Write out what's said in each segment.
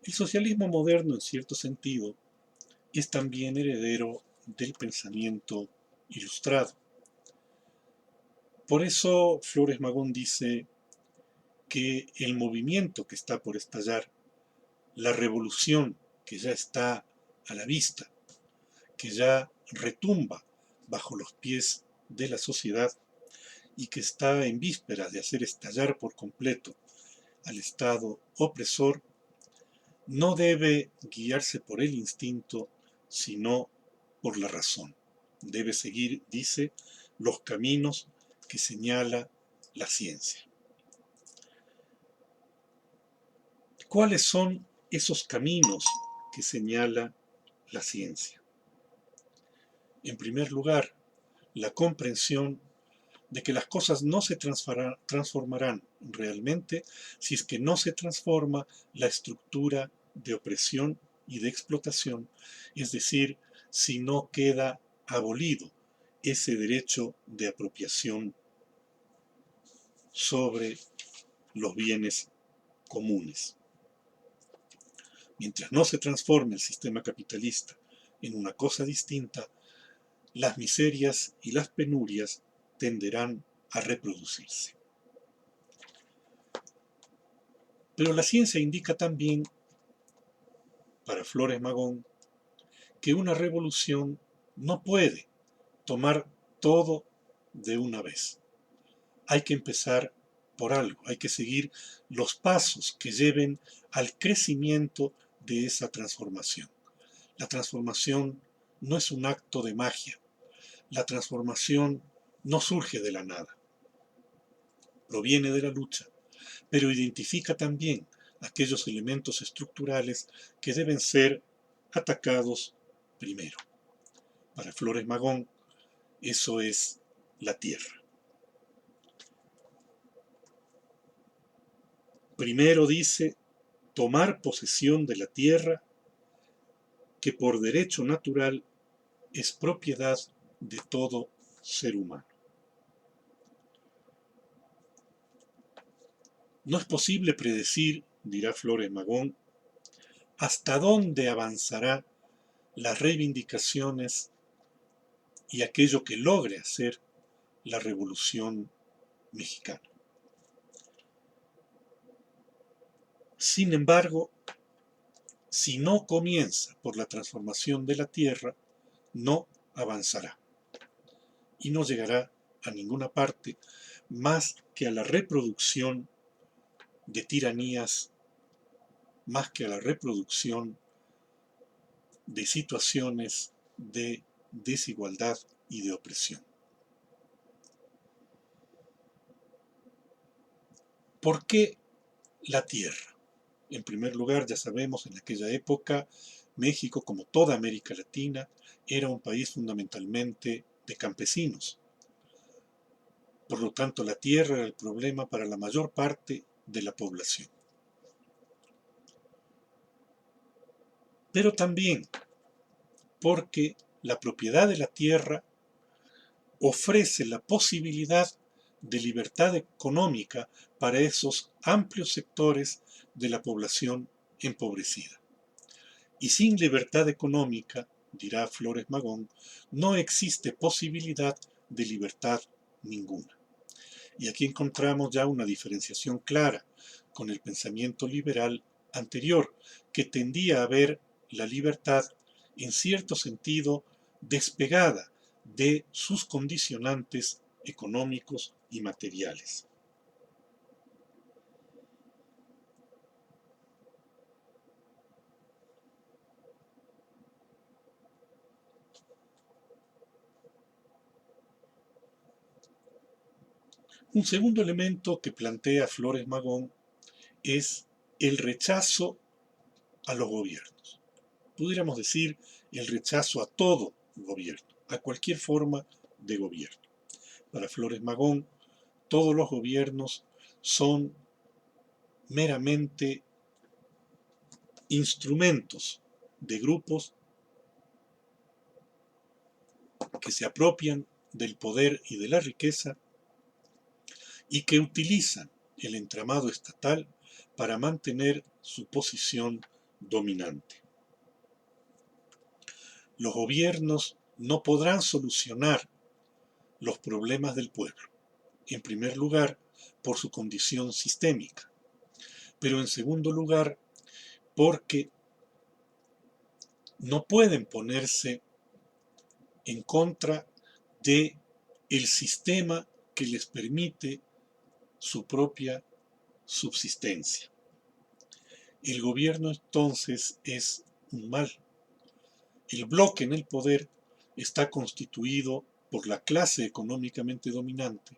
El socialismo moderno, en cierto sentido, es también heredero del pensamiento ilustrado. Por eso Flores Magón dice que el movimiento que está por estallar, la revolución que ya está a la vista, que ya retumba bajo los pies de la sociedad y que está en vísperas de hacer estallar por completo al Estado opresor, no debe guiarse por el instinto, sino por la razón. Debe seguir, dice, los caminos que señala la ciencia. ¿Cuáles son esos caminos que señala la ciencia? En primer lugar, la comprensión de que las cosas no se transformarán realmente si es que no se transforma la estructura de opresión y de explotación, es decir, si no queda abolido ese derecho de apropiación sobre los bienes comunes. Mientras no se transforme el sistema capitalista en una cosa distinta, las miserias y las penurias tenderán a reproducirse. Pero la ciencia indica también, para Flores Magón, que una revolución no puede tomar todo de una vez. Hay que empezar por algo, hay que seguir los pasos que lleven al crecimiento de esa transformación. La transformación no es un acto de magia, la transformación no surge de la nada, proviene de la lucha, pero identifica también aquellos elementos estructurales que deben ser atacados primero. Para Flores Magón, eso es la tierra. Primero dice, tomar posesión de la tierra que por derecho natural es propiedad de todo ser humano. No es posible predecir, dirá Flores Magón, hasta dónde avanzará las reivindicaciones y aquello que logre hacer la Revolución Mexicana. Sin embargo, si no comienza por la transformación de la tierra, no avanzará y no llegará a ninguna parte más que a la reproducción de tiranías, más que a la reproducción de situaciones de desigualdad y de opresión. ¿Por qué la tierra? En primer lugar, ya sabemos, en aquella época, México, como toda América Latina, era un país fundamentalmente de campesinos. Por lo tanto, la tierra era el problema para la mayor parte de la población. Pero también porque la propiedad de la tierra ofrece la posibilidad de libertad económica para esos amplios sectores de la población empobrecida. Y sin libertad económica, dirá Flores Magón, no existe posibilidad de libertad ninguna. Y aquí encontramos ya una diferenciación clara con el pensamiento liberal anterior, que tendía a ver la libertad en cierto sentido despegada de sus condicionantes económicos y materiales. Un segundo elemento que plantea Flores Magón es el rechazo a los gobiernos. Pudiéramos decir el rechazo a todo gobierno, a cualquier forma de gobierno. Para Flores Magón, todos los gobiernos son meramente instrumentos de grupos que se apropian del poder y de la riqueza y que utilizan el entramado estatal para mantener su posición dominante. Los gobiernos no podrán solucionar los problemas del pueblo, en primer lugar, por su condición sistémica, pero en segundo lugar, porque no pueden ponerse en contra de el sistema que les permite su propia subsistencia. El gobierno entonces es un mal. El bloque en el poder está constituido por la clase económicamente dominante,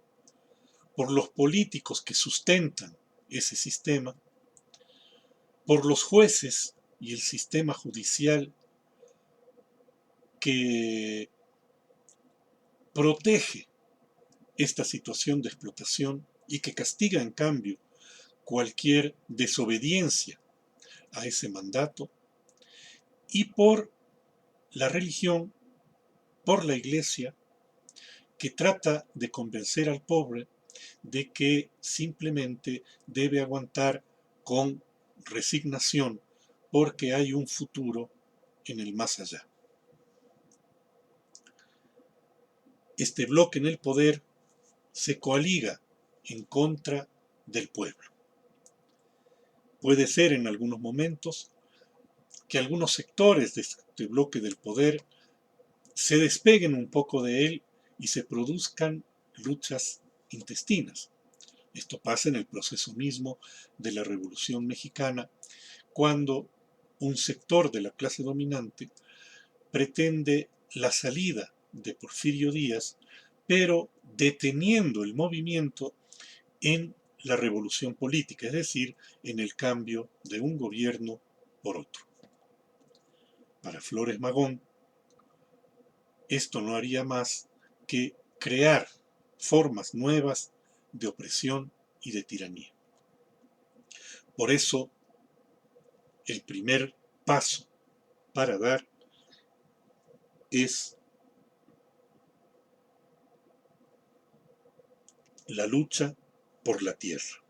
por los políticos que sustentan ese sistema, por los jueces y el sistema judicial que protege esta situación de explotación y que castiga en cambio cualquier desobediencia a ese mandato, y por la religión, por la iglesia, que trata de convencer al pobre de que simplemente debe aguantar con resignación porque hay un futuro en el más allá. Este bloque en el poder se coaliga en contra del pueblo. Puede ser en algunos momentos que algunos sectores de este bloque del poder se despeguen un poco de él y se produzcan luchas intestinas. Esto pasa en el proceso mismo de la Revolución Mexicana, cuando un sector de la clase dominante pretende la salida de Porfirio Díaz, pero deteniendo el movimiento en la revolución política, es decir, en el cambio de un gobierno por otro. Para Flores Magón, esto no haría más que crear formas nuevas de opresión y de tiranía. Por eso, el primer paso para dar es la lucha por la tierra.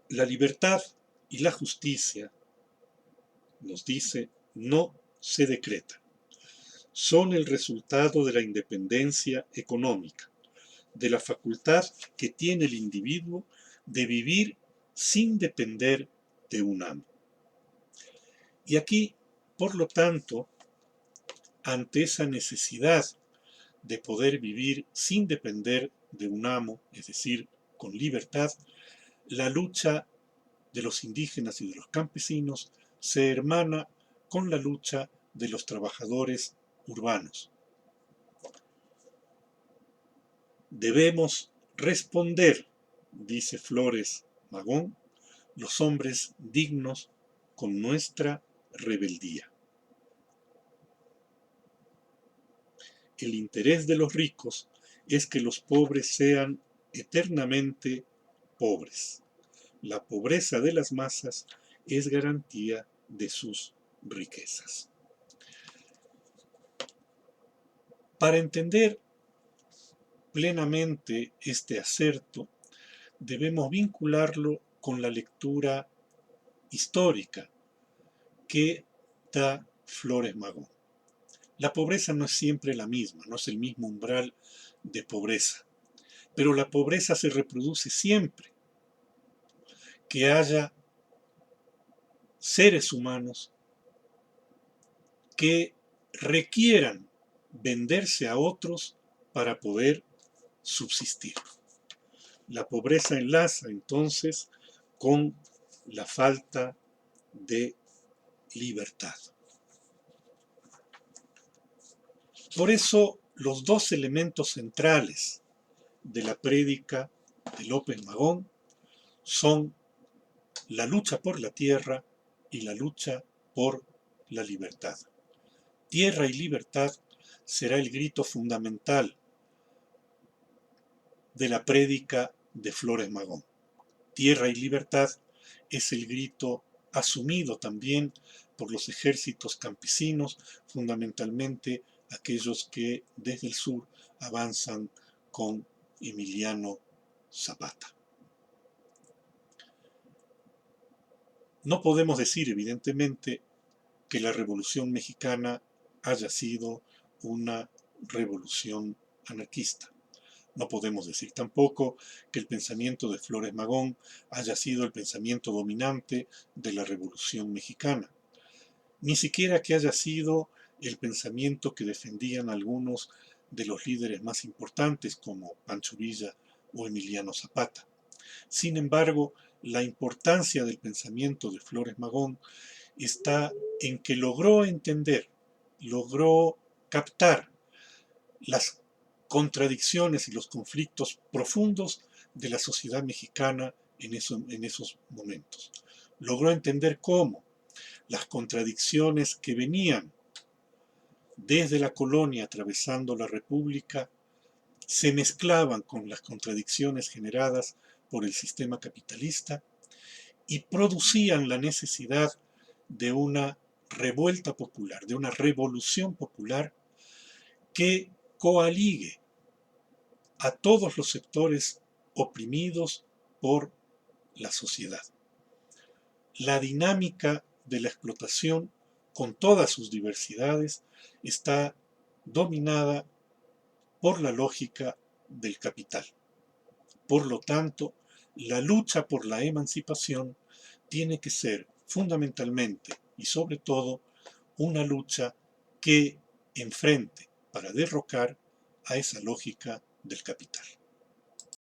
La libertad y la justicia, nos dice, no se decretan. Son el resultado de la independencia económica, de la facultad que tiene el individuo de vivir sin depender de un amo. Y aquí, por lo tanto, ante esa necesidad de poder vivir sin depender de un amo, es decir, con libertad, la lucha de los indígenas y de los campesinos se hermana con la lucha de los trabajadores urbanos. Debemos responder, dice Flores Magón, los hombres dignos con nuestra rebeldía. El interés de los ricos es que los pobres sean eternamente pobres. La pobreza de las masas es garantía de sus riquezas. Para entender plenamente este acerto, debemos vincularlo con la lectura histórica que da Flores Magón. La pobreza no es siempre la misma, no es el mismo umbral de pobreza, pero la pobreza se reproduce siempre que haya seres humanos que requieran venderse a otros para poder subsistir. La pobreza enlaza entonces con la falta de libertad. Por eso, los dos elementos centrales de la prédica de López Magón son la lucha por la tierra y la lucha por la libertad. Tierra y libertad será el grito fundamental de la prédica de Flores Magón. Tierra y libertad es el grito asumido también por los ejércitos campesinos, fundamentalmente aquellos que desde el sur avanzan con Emiliano Zapata. No podemos decir, evidentemente, que la Revolución Mexicana haya sido una revolución anarquista. No podemos decir tampoco que el pensamiento de Flores Magón haya sido el pensamiento dominante de la Revolución Mexicana, ni siquiera que haya sido el pensamiento que defendían algunos de los líderes más importantes como Pancho Villa o Emiliano Zapata. Sin embargo, la importancia del pensamiento de Flores Magón está en que logró entender, logró captar las contradicciones y los conflictos profundos de la sociedad mexicana en esos momentos. Logró entender cómo las contradicciones que venían desde la colonia atravesando la República se mezclaban con las contradicciones generadas por el sistema capitalista y producían la necesidad de una revuelta popular, de una revolución popular que coaligue a todos los sectores oprimidos por la sociedad. La dinámica de la explotación, con todas sus diversidades, está dominada por la lógica del capital. Por lo tanto, la lucha por la emancipación tiene que ser fundamentalmente y sobre todo una lucha que enfrente para derrocar a esa lógica del capital.